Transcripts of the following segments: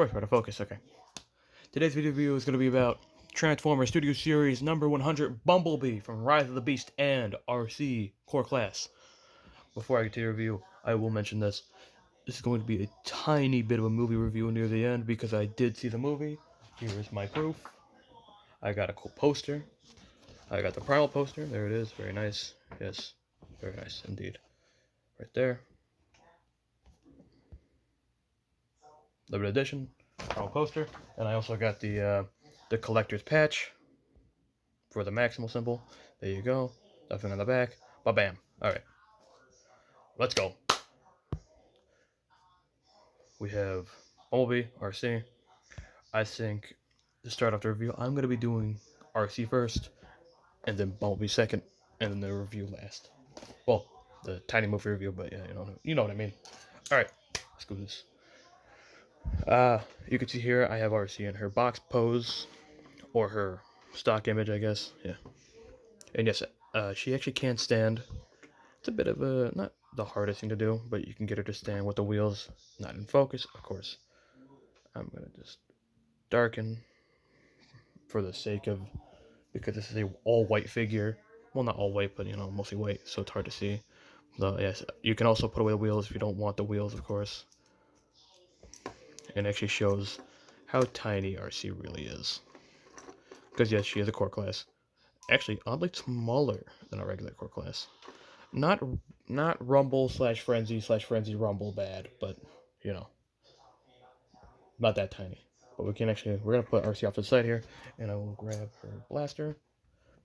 course, we're out of focus. Okay. Today's video review is going to be about Transformers Studio Series number 100 Bumblebee from Rise of the Beast and Arcee Core Class. Before I get to the review, I will mention this. This is going to be a tiny bit of a movie review near the end because I did see the movie. Here is my proof. I got a cool poster. I got the Primal poster. There it is. Very nice. Yes. Very nice indeed. Right there. Limited edition. Primal poster. And I also got the collector's patch for the maximal symbol. There you go. Nothing on the back. Ba-bam. Alright. Let's go. We have Bumblebee, Arcee. I think to start off the review, I'm going to be doing Arcee first, and then Bumblebee second, and then the review last. Well, the tiny movie review, but yeah, you know what I mean. Alright, let's go with this. You can see here I have Arcee in her box pose, or her stock image, I guess. Yeah. And yes, she actually can stand. It's a bit of a, not the hardest thing to do, but you can get her to stand with the wheels not in focus, of course. I'm going to just darken for the sake of, because this is a all white figure. Well, not all white, but mostly white, so it's hard to see. So yes, you can also put away the wheels if you don't want the wheels, of course. And it actually shows how tiny Arcee really is. Because yes, she is a core class. Actually, oddly smaller than a regular core class. Not Rumble slash Frenzy Rumble bad, but not that tiny. But we're gonna put Arcee off to the side here, and I will grab her blaster,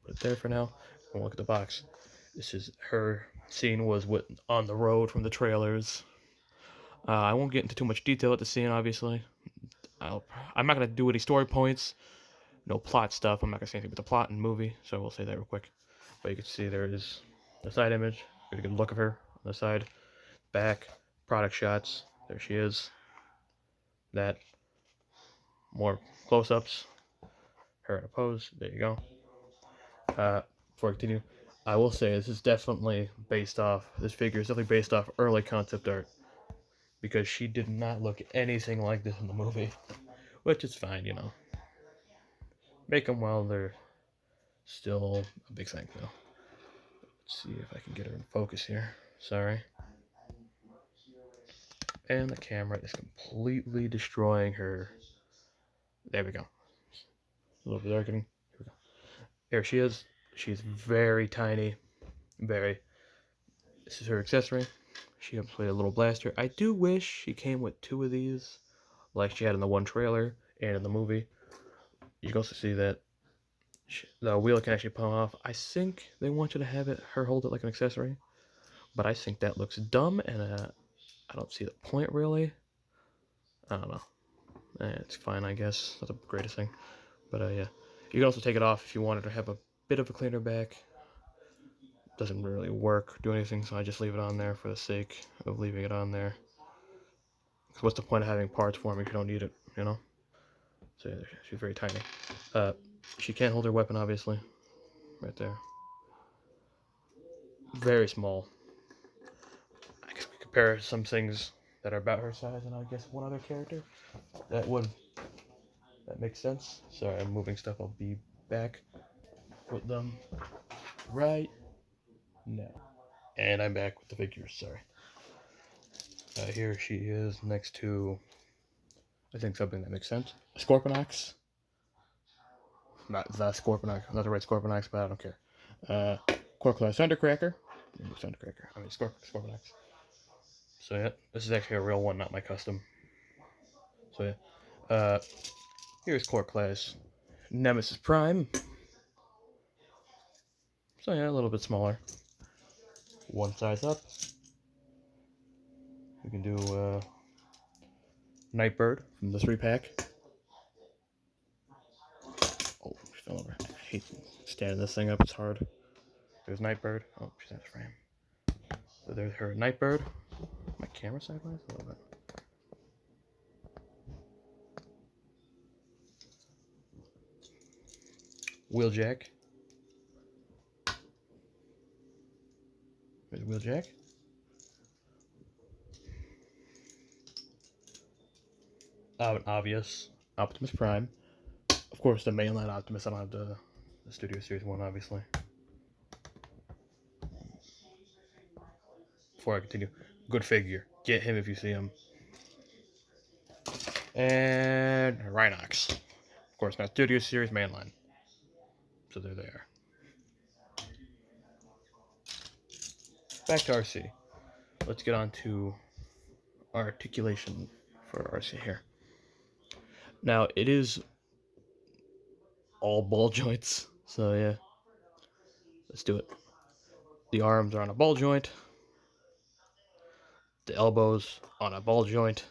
put it there for now, and look at the box. This is her scene was on the road from the trailers. I won't get into too much detail at the scene, obviously. I'm not gonna do any story points, no plot stuff. I'm not gonna say anything about the plot in the movie, so we'll say that real quick. But you can see there is the side image. Get a good look of her on the side, back, product shots. There she is. That. More close-ups. Her in a pose. There you go. Before I continue, I will say this is definitely based off. This figure is definitely based off early concept art, because she did not look anything like this in the movie, which is fine, Make them while they're still a big thing, though. Let's see if I can get her in focus here. Sorry. And the camera is completely destroying her. There we go. A little bit darkening. Here we go. There she is. She's very tiny. Very. This is her accessory. She comes with a little blaster. I do wish she came with two of these, like she had in the one trailer and in the movie. You can also see that the wheel can actually pop off. I think they want you to have her hold it like an accessory, but I think that looks dumb, and I don't see the point really. I don't know. It's fine, I guess. Not the greatest thing, but yeah. You can also take it off if you wanted to have a bit of a cleaner back. Doesn't really work, do anything, so I just leave it on there for the sake of leaving it on there. Because what's the point of having parts for me if you don't need it, So yeah, she's very tiny. She can't hold her weapon, obviously. Right there. Very small. I guess we compare some things that are about her size and I guess one other character. That makes sense. Sorry, I'm moving stuff. I'll be back with them right now. And I'm back with the figures, sorry. Here she is next to, I think, something that makes sense. A Scorpionox. Not the Scorpionox, not the right Scorpionox, but I don't care. Core Class Thundercracker. Thundercracker. I mean, Scorpionox. So yeah, this is actually a real one, not my custom. So yeah. Here's Core Class Nemesis Prime. So yeah, a little bit smaller. One size up. We can do Nightbird from the 3-pack. Oh, she fell over. I hate standing this thing up, it's hard. There's Nightbird. Oh, she's out of frame. So there's her Nightbird. My camera sideways a little bit. Wheeljack. There's Wheeljack. obvious Optimus Prime. Of course, the mainline Optimus. I don't have the Studio Series one, obviously. Before I continue, good figure. Get him if you see him. And Rhinox. Of course, not Studio Series mainline. So they're there. Back to Arcee. Let's get on to articulation for Arcee here. Now, it is all ball joints. So, yeah. Let's do it. The arms are on a ball joint. The elbows on a ball joint.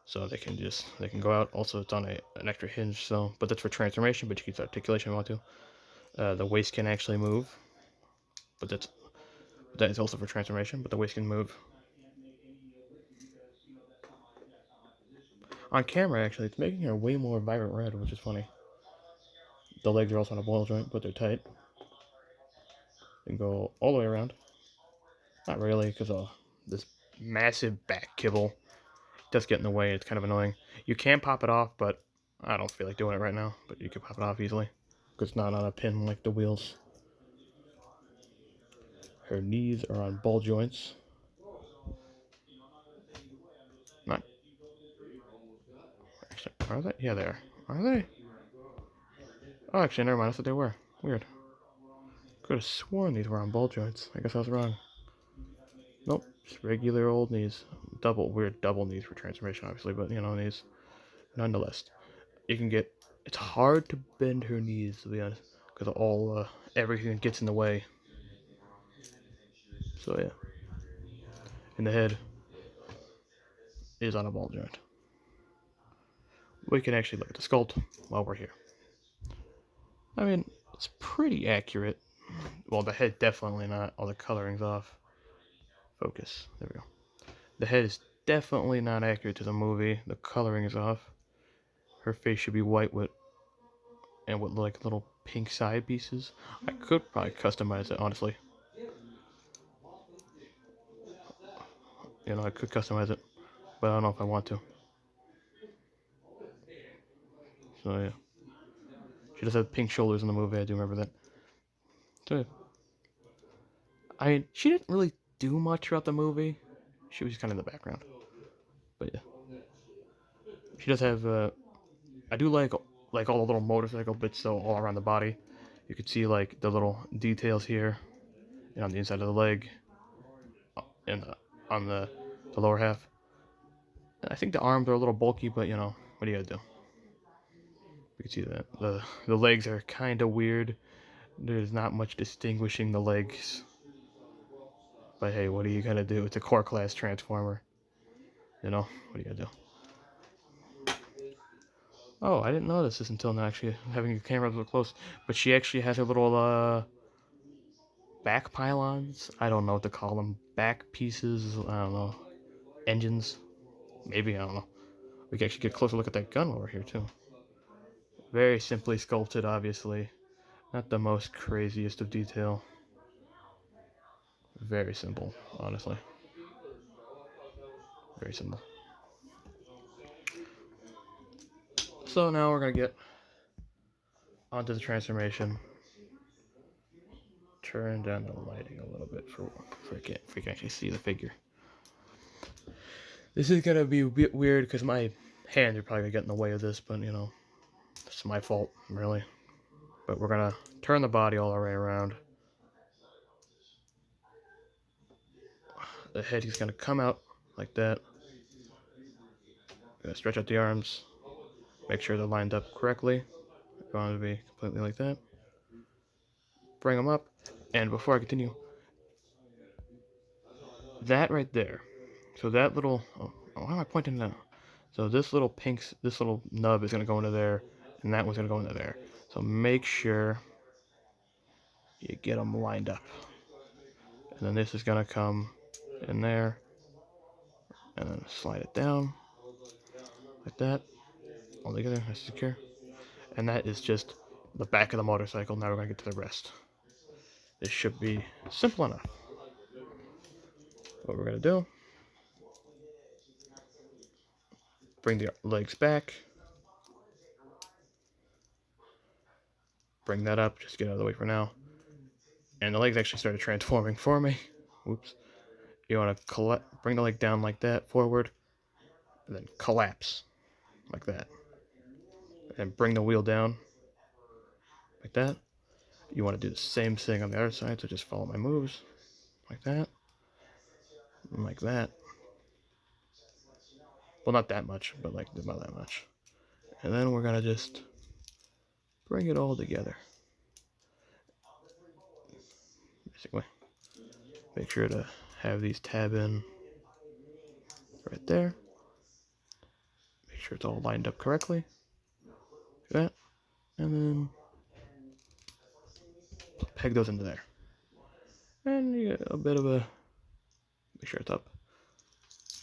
So they can go out. Also, it's on an extra hinge. So, but that's for transformation. But you can use articulation if you want to. The waist can actually move, but that is also for transformation. But the waist can move. On camera, actually, it's making her way more vibrant red, which is funny. The legs are also on a ball joint, but they're tight. They can go all the way around. Not really, because this massive back kibble does get in the way. It's kind of annoying. You can pop it off, but I don't feel like doing it right now. But you can pop it off easily, because it's not on a pin like the wheels. Her knees are on ball joints. Not. Actually, are they? Yeah, they are. Are they? Oh, actually, never mind. I thought they were. Weird. Could have sworn these were on ball joints. I guess I was wrong. Nope, just regular old knees. Weird double knees for transformation, obviously, but knees. Nonetheless, you can get. It's hard to bend her knees, to be honest, because everything gets in the way. So yeah, and the head is on a ball joint. We can actually look at the sculpt while we're here. I mean, it's pretty accurate. Well, the head definitely not. All the coloring's off. Focus. There we go. The head is definitely not accurate to the movie. The coloring is off. Her face should be white with like little pink side pieces. I could probably customize it, honestly. I could customize it, but I don't know if I want to. So yeah, she does have pink shoulders in the movie. I do remember that. So yeah. I mean, she didn't really do much throughout the movie. She was kind of in the background. But yeah, she does have. I do like all the little motorcycle bits though all around the body. You could see like the little details here, and on the inside of the leg, and on the lower half. I think the arms are a little bulky, but what do you gotta do? You can see that the legs are kind of weird. There's not much distinguishing the legs. But hey, what are you gonna do? It's a core class transformer. What are you gonna do? Oh, I didn't notice this until now. Actually, having the camera so close. But she actually has her little back pylons. I don't know what to call them. Back pieces. I don't know. Engines. Maybe I don't know. We can actually get a closer look at that gun while we're here too. Very simply sculpted, obviously. Not the most craziest of detail. Very simple, honestly. Very simple. So now we're gonna get onto the transformation. Turn down the lighting a little bit for if we can actually see the figure. This is gonna be a bit weird because my hands are probably gonna get in the way of this, but it's my fault, really. But we're gonna turn the body all the way around. The head is gonna come out like that. Gonna stretch out the arms. Make sure they're lined up correctly. They're going to be completely like that. Bring them up. And before I continue, that right there. So that little. Oh, why am I pointing now? So this little this little nub is gonna go into there, and that one's gonna go into there. So make sure you get them lined up. And then this is gonna come in there, and then slide it down like that, all together, nice and secure. And that is just the back of the motorcycle. Now we're gonna get to the rest. This should be simple enough. What we're gonna do Bring the legs back. Bring that up. Just get out of the way for now. And the legs actually started transforming for me. Whoops. You want to bring the leg down like that, forward, and then collapse like that. And bring the wheel down like that. You want to do the same thing on the other side, so just follow my moves like that, and like that. Well, not that much, but like about that much. And then we're gonna just bring it all together. Basically, make sure to have these tab in right there. Make sure it's all lined up correctly. Like that, and then peg those into there. And you get a bit of a, make sure it's up.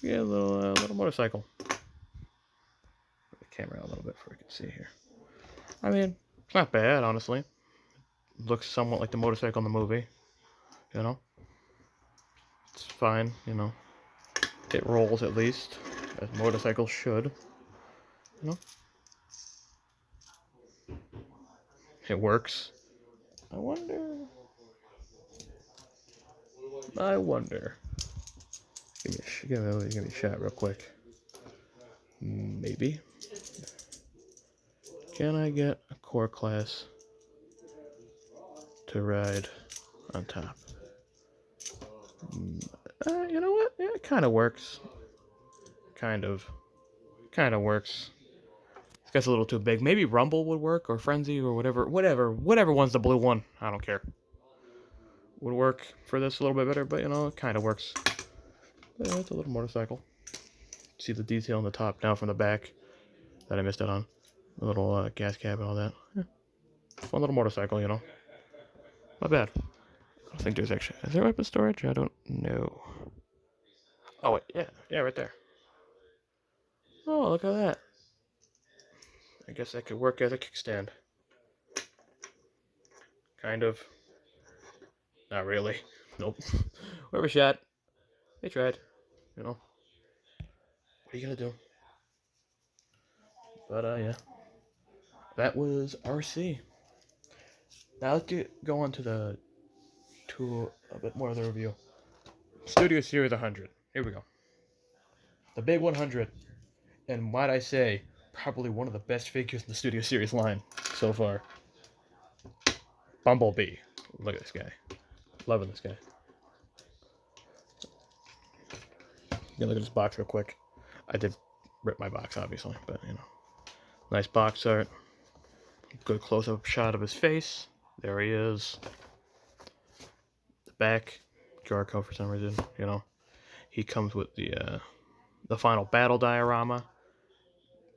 You get a little motorcycle. Put the camera out a little bit so we can see here. I mean, it's not bad, honestly. It looks somewhat like the motorcycle in the movie. You know, it's fine. You know, it rolls at least, as motorcycles should. You know, it works. I wonder. Give me a shot real quick. Maybe. Can I get a core class to ride on top? You know what? Yeah, it kind of works. Kind of works. This guy's a little too big. Maybe Rumble would work, or Frenzy, or whatever one's the blue one. I don't care. Would work for this a little bit better, but you know, it kind of works. But yeah, it's a little motorcycle. See the detail on the top now from the back that I missed out on. The little gas cap and all that. Yeah. Fun little motorcycle, you know. Not bad. I don't think there's actually... Is there weapon storage? I don't know. Oh, wait. Yeah. Yeah, right there. Oh, look at that. I guess that could work as a kickstand. Kind of. Not really. Nope. Whoever shot, they tried. You know. What are you gonna do? But, yeah. That was Arcee. Now let's go on to a bit more of the review. Studio Series 100. Here we go. The big 100. And might I say, probably one of the best figures in the Studio Series line so far. Bumblebee. Look at this guy. Loving this guy. Look at this box real quick. I did rip my box, obviously, but you know. Nice box art. Good close-up shot of his face. There he is. The back. QR code for some reason, you know. He comes with the final battle diorama.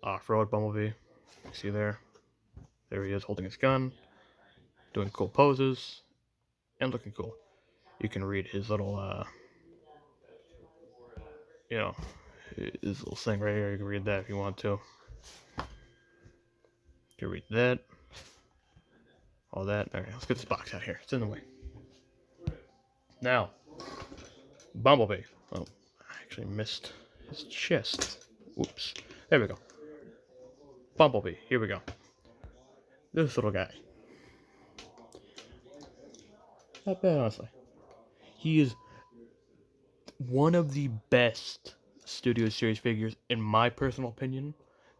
Off-road Bumblebee. See there? There he is holding his gun. Doing cool poses. And looking cool. You can read his little, you know, his little thing right here. You can read that if you want to. You can read that. All that. Alright, let's get this box out here. It's in the way. Now, Bumblebee. Oh, I actually missed his chest. Oops. There we go. Bumblebee. Here we go. This little guy. Not bad, honestly. He is one of the best Studio Series figures, in my personal opinion,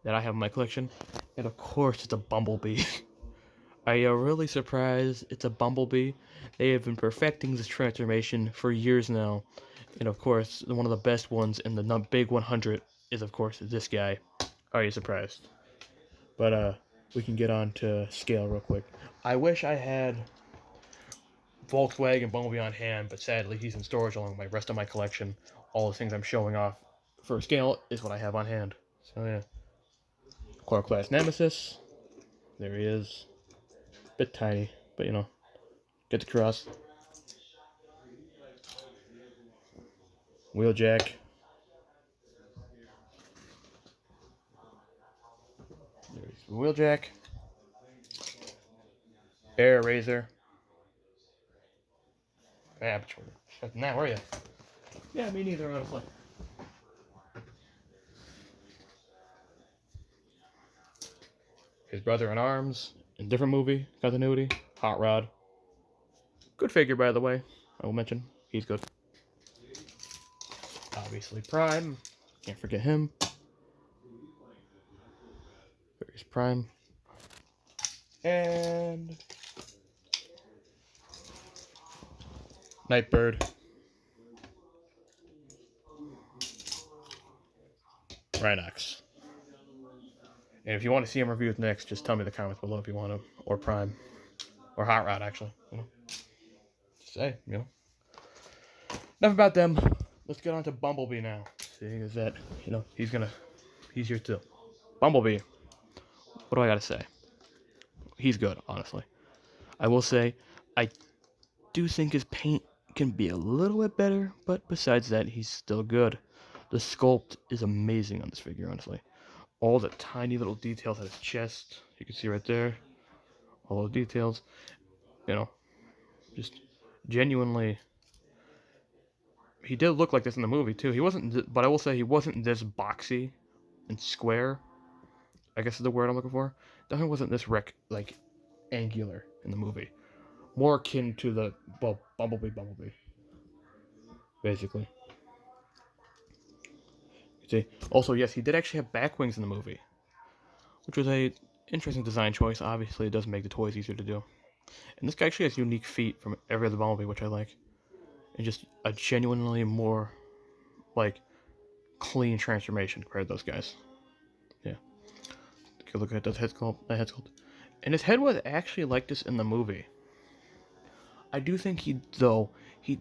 that I have in my collection. And of course, it's a Bumblebee. I am really surprised it's a Bumblebee. They have been perfecting this transformation for years now. And of course, one of the best ones in the big 100 is, of course, this guy. Are you surprised? But we can get on to scale real quick. I wish I had Volkswagen Bumblebee on hand, but sadly he's in storage along with my rest of my collection. All the things I'm showing off for scale is what I have on hand. So yeah. Core Class Nemesis. There he is. Bit tiny, but you know, get the cross. Wheeljack. There's Wheeljack. Bear Razor. Yeah, but now where are you? Yeah, me neither, honestly. His brother in arms in different movie continuity. Hot Rod. Good figure, by the way. I will mention he's good. Obviously, Prime. Can't forget him. There's Prime. And Nightbird. Rhinox. And if you want to see him reviewed next, just tell me in the comments below if you want him. Or Prime. Or Hot Rod, actually. You know? Just say, you know. Enough about them. Let's get on to Bumblebee now. Seeing as that, you know, he's here too. Bumblebee. What do I gotta say? He's good, honestly. I will say, I do think his paint can be a little bit better, but besides that, he's still good. The sculpt is amazing on this figure, honestly. All the tiny little details on his chest, you can see right there. All the details, you know, just genuinely. He did look like this in the movie too. He wasn't, but I will say he wasn't this boxy and square. I guess is the word I'm looking for. Definitely wasn't this like angular in the movie. More akin to the Bumblebee, basically. See. Also, yes, he did actually have back wings in the movie, which was a interesting design choice. Obviously, it does make the toys easier to do. And this guy actually has unique feet from every other Bumblebee, which I like. And just a genuinely more, like, clean transformation compared to those guys. Yeah. Take a look at that head sculpt. And his head was actually like this in the movie. I do think he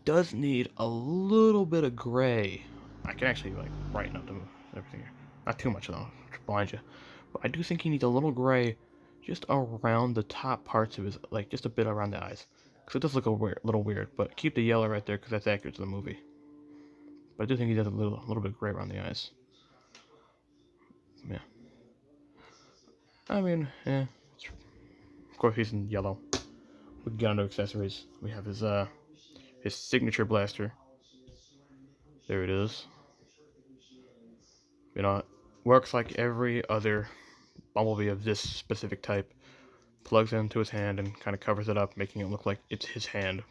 does need a little bit of gray. I can actually, like, brighten up everything here. Not too much, though, to blind you. But I do think he needs a little gray just around the top parts of his, like, just a bit around the eyes. Because it does look a little weird, but keep the yellow right there because that's accurate to the movie. But I do think he does a little bit of gray around the eyes. Yeah. I mean, yeah. Of course, he's in yellow. We can get onto accessories. We have his signature blaster. There it is. You know, works like every other Bumblebee of this specific type. Plugs into his hand and kind of covers it up, making it look like it's his hand.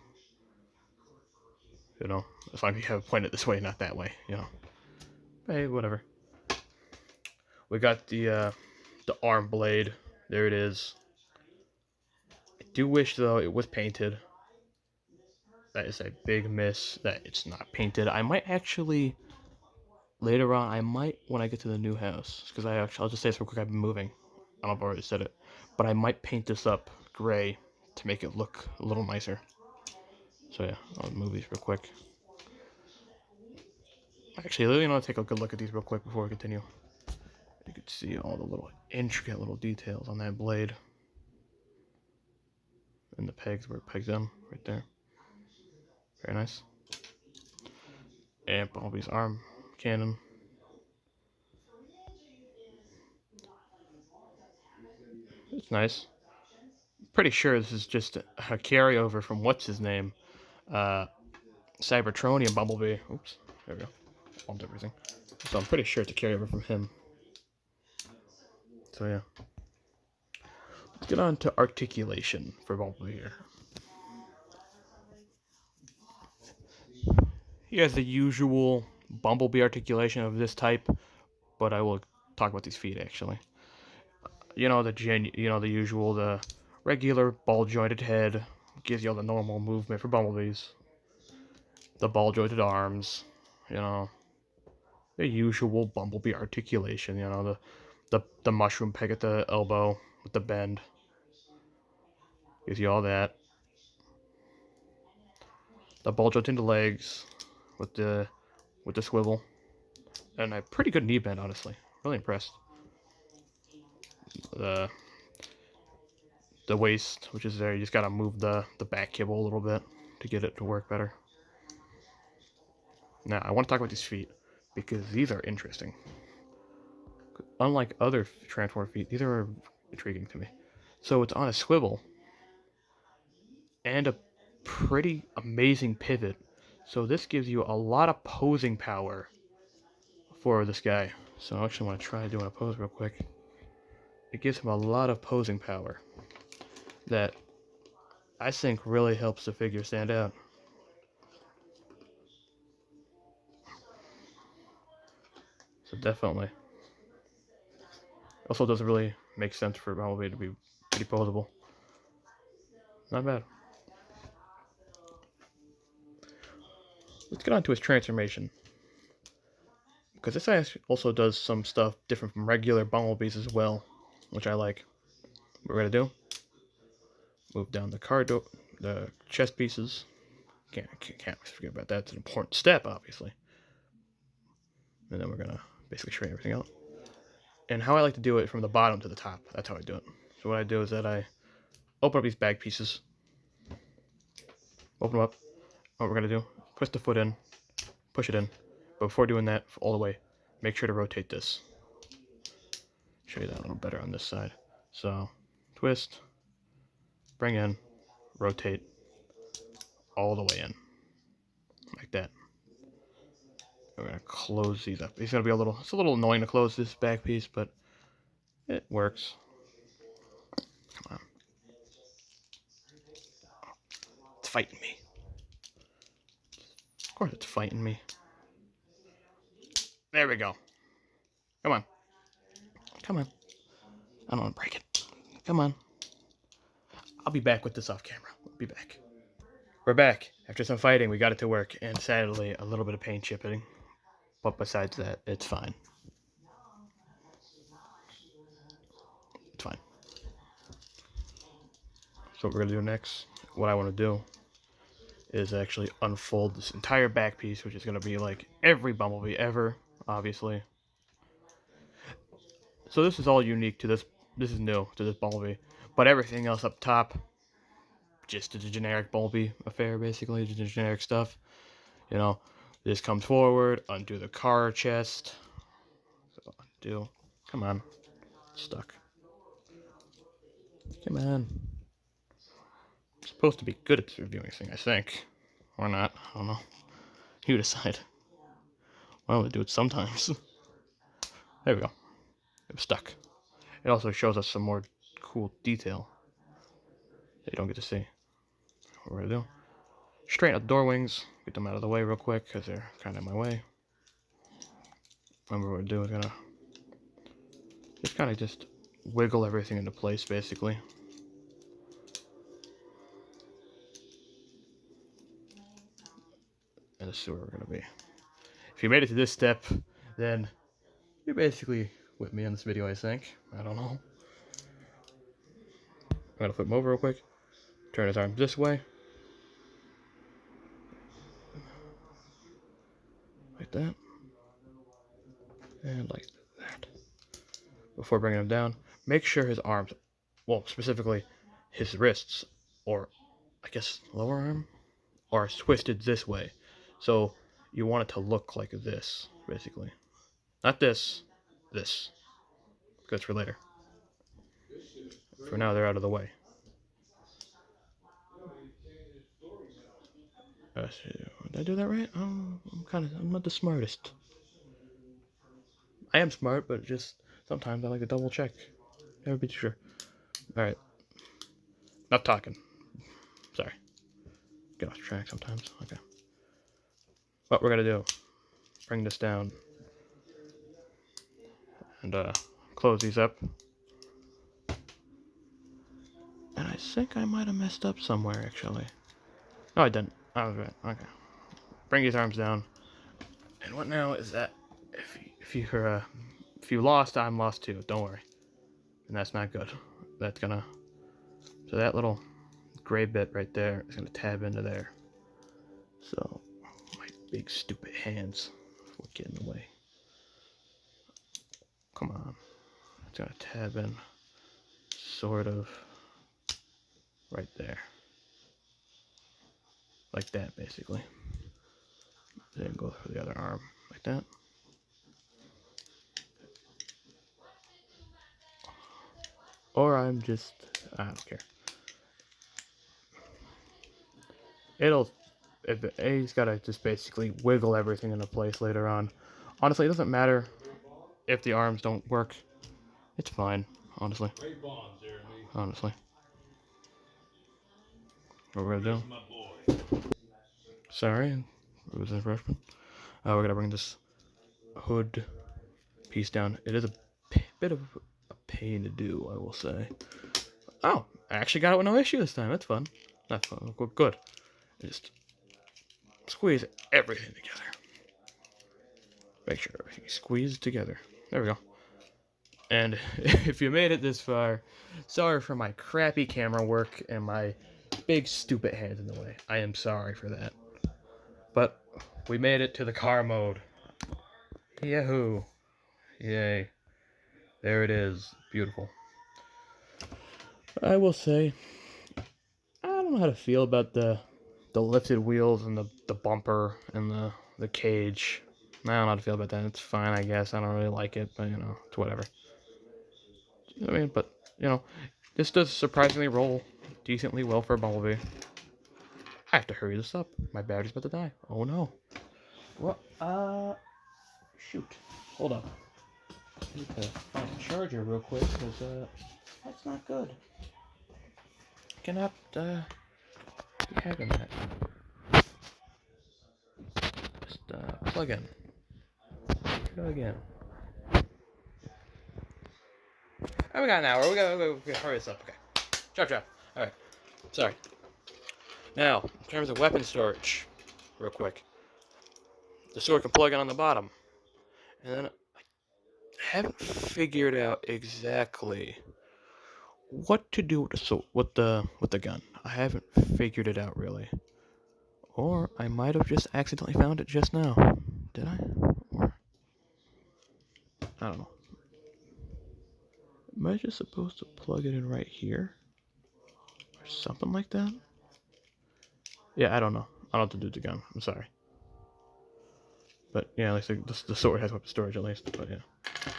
You know, as long as you have it pointed this way, not that way. You know, hey, whatever. We got the arm blade. There it is. I do wish though it was painted. That is a big miss that it's not painted. I might actually later on. I might when I get to the new house because I'll just say this real quick. I've been moving. I don't know if I've already said it, but I might paint this up gray to make it look a little nicer. So yeah, I'll move these real quick. Actually, let me take a good look at these real quick before we continue. You can see all the little intricate little details on that blade. And the pegs where it pegs in, right there. Very nice. And Bumblebee's arm cannon. It's nice. Pretty sure this is just a carryover from what's his name? Cybertronian Bumblebee. Oops, there we go. Bumped everything. So I'm pretty sure it's a carryover from him. So yeah. Let's get on to articulation for Bumblebee here. He has the usual Bumblebee articulation of this type, but I will talk about these feet actually. You know the usual, the regular ball jointed head gives you all the normal movement for Bumblebees. The ball jointed arms, you know, the usual Bumblebee articulation. You know the mushroom peg at the elbow with the bend gives you all that. The ball jointed legs with the swivel, and a pretty good knee bend, honestly. Really impressed. The waist, which is there, you just gotta move the back kibble a little bit to get it to work better. Now, I want to talk about these feet, because these are interesting. Unlike other Transformer feet, these are intriguing to me. So it's on a swivel, and a pretty amazing pivot. So this gives you a lot of posing power for this guy. So I actually want to try doing a pose real quick. it gives him a lot of posing power that I think really helps the figure stand out. So definitely. Also doesn't really make sense for Bumblebee to be pretty posable. Not bad. Let's get on to his transformation. Because this guy also does some stuff different from regular Bumblebees as well, which I like. What we're gonna do, move down the chest pieces. Can't forget about that. It's an important step, obviously. And then we're gonna basically straighten everything out. And how I like to do it from the bottom to the top. That's how I do it. So what I do is that I open up these bag pieces. Open them up. What we're gonna do, push the foot in, push it in. But before doing that, all the way, make sure to rotate this. Show you that a little better on this side. So, twist, bring in, rotate, all the way in. Like that. We're gonna close these up. It's a little annoying to close this back piece, but it works. Come on. It's fighting me. Of course it's fighting me. There we go. Come on. Come on. I don't want to break it. Come on. I'll be back with this off camera. I'll be back. We're back. After some fighting, we got it to work, and sadly, a little bit of paint chipping. But besides that, it's fine. It's fine. So what we're going to do next, what I want to do, is actually unfold this entire back piece, which is going to be like every Bumblebee ever, obviously. So this is all unique to this. This is new to this Bumblebee. But everything else up top, just the generic Bumblebee affair, basically. Just the generic stuff. You know, this comes forward, undo the car chest. So undo. Come on. Stuck. Come on. I'm supposed to be good at reviewing this thing, I think. Or not. I don't know. You decide. I only do it sometimes. There we go. It was stuck. It also shows us some more cool detail that you don't get to see. What we're gonna do, straighten out the door wings, get them out of the way real quick because they're kind of in my way. And what we're gonna do is gonna just kind of just wiggle everything into place, basically. And this is where we're gonna be. If you made it to this step, then you're basically with me in this video, I think. I don't know. I'm gonna flip him over real quick. Turn his arms this way. Like that. And like that. Before bringing him down, make sure his arms, well, specifically his wrists, or I guess lower arm, are twisted this way. So you want it to look like this, basically. Not this, this. Because for later. For now, they're out of the way. Did I do that right? I'm not the smartest. I am smart, but just sometimes I like to double check. Never be too sure. Alright. Enough talking. Sorry. Get off track sometimes. Okay. What we're gonna do, bring this down and close these up. And I think I might have messed up somewhere, actually. No, I didn't. I was right. Okay. Bring his arms down. And what now is that? If you lost, I'm lost too. Don't worry. And that's not good. That's gonna. So that little gray bit right there is gonna tab into there. So my big stupid hands will get in the way. Come on. It's gonna tab in. Sort of. Right there. Like that, basically. Then go for the other arm. Like that. Or I'm just, I don't care. He's gotta just basically wiggle everything into place later on. Honestly, it doesn't matter if the arms don't work. It's fine. honestly. Honestly. What we're gonna do? Sorry, it was a freshman. We're gonna bring this hood piece down. It is a bit of a pain to do, I will say. Oh, I actually got it with no issue this time. That's fun. That's fun. Good. Just squeeze everything together. Make sure everything is squeezed together. There we go. And if you made it this far, sorry for my crappy camera work and my big stupid hands in the way. I am sorry for that. But we made it to the car mode. Yahoo! Yay. There it is. Beautiful. I will say, I don't know how to feel about the lifted wheels and the bumper and the cage. I don't know how to feel about that. It's fine, I guess. I don't really like it, but it's whatever. I mean, but this does surprisingly roll decently well for a Bumblebee. I have to hurry this up. My battery's about to die. Oh no. Well, shoot. Hold up. I need to find a charger real quick because that's not good. Cannot be having that. Just plug in. Plug in. Oh, we got an hour. We gotta hurry this up. Okay. Chop. Alright. Sorry. Now, in terms of weapon storage, real quick. The sword can plug in on the bottom. And then I haven't figured out exactly what to do with the gun. I haven't figured it out really. Or I might have just accidentally found it just now. Did I? Or I don't know. Am I just supposed to plug it in right here? Or something like that? Yeah, I don't know. I don't know what to do with the gun. I'm sorry. But yeah, at least the sword has weapon storage at least. But yeah.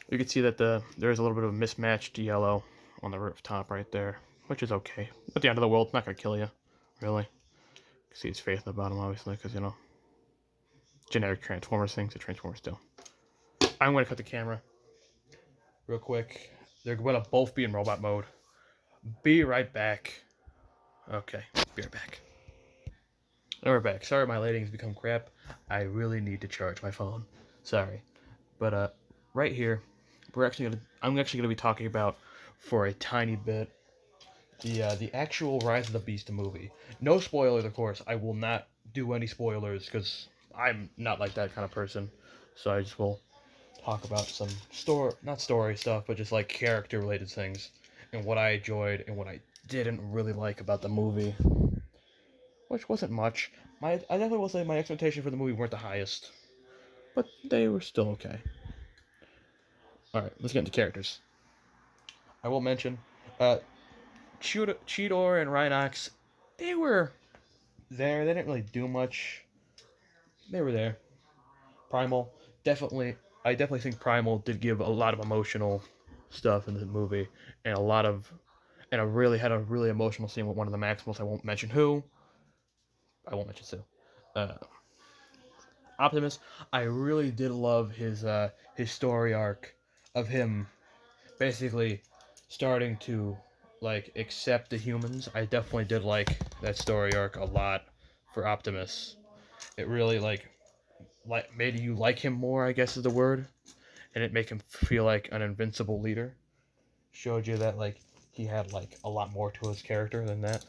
You can see that there is a little bit of a mismatched yellow on the rooftop right there. Which is okay. At the end of the world, it's not going to kill you. Really. You can see his face at the bottom, obviously, because, generic Transformers things, the Transformers do. I'm going to cut the camera real quick. They're going to both be in robot mode. Be right back. Okay, be right back. And we're back. Sorry my lighting's become crap. I really need to charge my phone. Sorry. But right here, I'm actually gonna be talking about for a tiny bit the actual Rise of the Beast movie. No spoilers, of course. I will not do any spoilers because I'm not like that kind of person. So I just will talk about some not story stuff, but just like character related things and what I enjoyed and what I didn't really like about the movie, which wasn't much. I definitely will say my expectations for the movie weren't the highest, but they were still okay. All right, let's get into characters. I will mention, uh, Cheetor and Rhinox, they were there. They didn't really do much. They were there. Primal, definitely. I definitely think Primal did give a lot of emotional stuff in the movie, and I really had a really emotional scene with one of the Maximals. I won't mention who. I won't mention Sue. Uh, Optimus, I really did love his story arc of him basically starting to like accept the humans. I definitely did like that story arc a lot for Optimus. It really like made you like him more, I guess is the word, and it made him feel like an invincible leader. Showed you that like he had like a lot more to his character than that.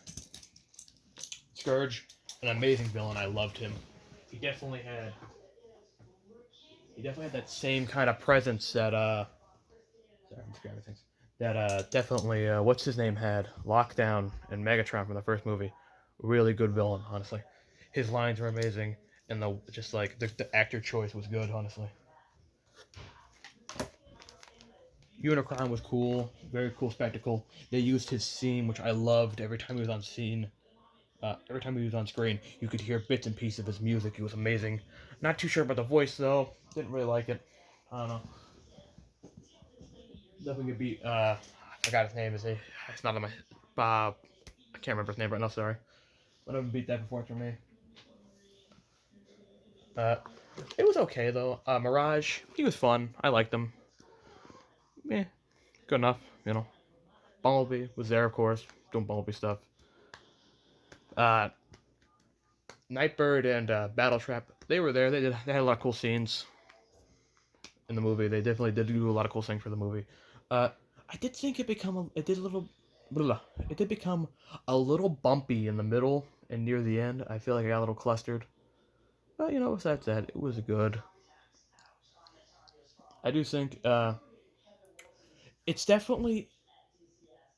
Scourge, an amazing villain. I loved him. He definitely had that same kind of presence that sorry, I'm just grabbing things. That definitely what's his name had Lockdown and Megatron from the first movie. Really good villain, honestly. His lines were amazing, and the actor choice was good, honestly. Unicron was cool, very cool spectacle. They used his scene, which I loved. Every time he was on scene, every time he was on screen, you could hear bits and pieces of his music. It was amazing. Not too sure about the voice though. Didn't really like it. I don't know. Definitely could beat. I forgot his name. It's not on my. Bob. I can't remember his name right now. Sorry. Whatever beat that before for me. Uh, it was okay though. Mirage. He was fun. I liked him. Yeah. good enough, you know. Bumblebee was there, of course, doing Bumblebee stuff. Uh, Nightbird and Battletrap, they were there. They had a lot of cool scenes in the movie. They definitely did do a lot of cool things for the movie. Uh, I did think it did a little, blah, it did become a little bumpy in the middle and near the end. I feel like I got a little clustered. But you know, besides that, it was good. I do think it's definitely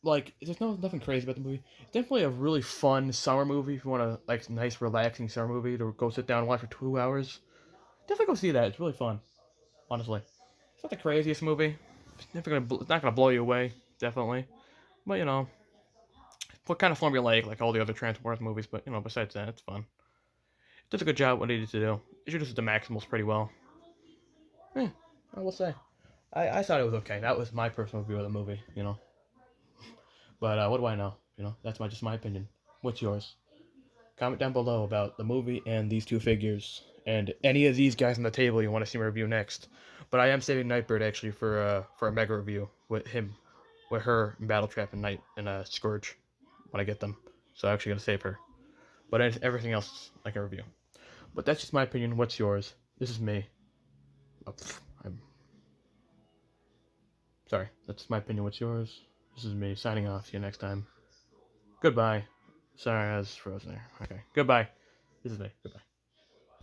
like there's nothing crazy about the movie. It's definitely a really fun summer movie if you want to like nice relaxing summer movie to go sit down and watch for 2 hours. Definitely go see that. It's really fun, honestly. It's not the craziest movie. It's not gonna blow you away, definitely. But you know, what kind of formulaic like all the other Transformers movies. But you know, besides that, it's fun. It does a good job what it needed to do. It introduces the Maximals pretty well. Eh, I will say. I thought it was okay. That was my personal view of the movie, you know. But what do I know? You know, that's just my opinion. What's yours? Comment down below about the movie and these two figures, and any of these guys on the table you want to see me review next. But I am saving Nightbird actually for a mega review with him, with her, and Battletrap and Night and Scourge when I get them. So I'm actually gonna save her. But everything else I can review. But that's just my opinion. What's yours? This is me. Oh, I'm sorry. That's my opinion. What's yours? This is me signing off. See you next time. Goodbye. Sorry, I was frozen there. Okay. Goodbye. This is me. Goodbye.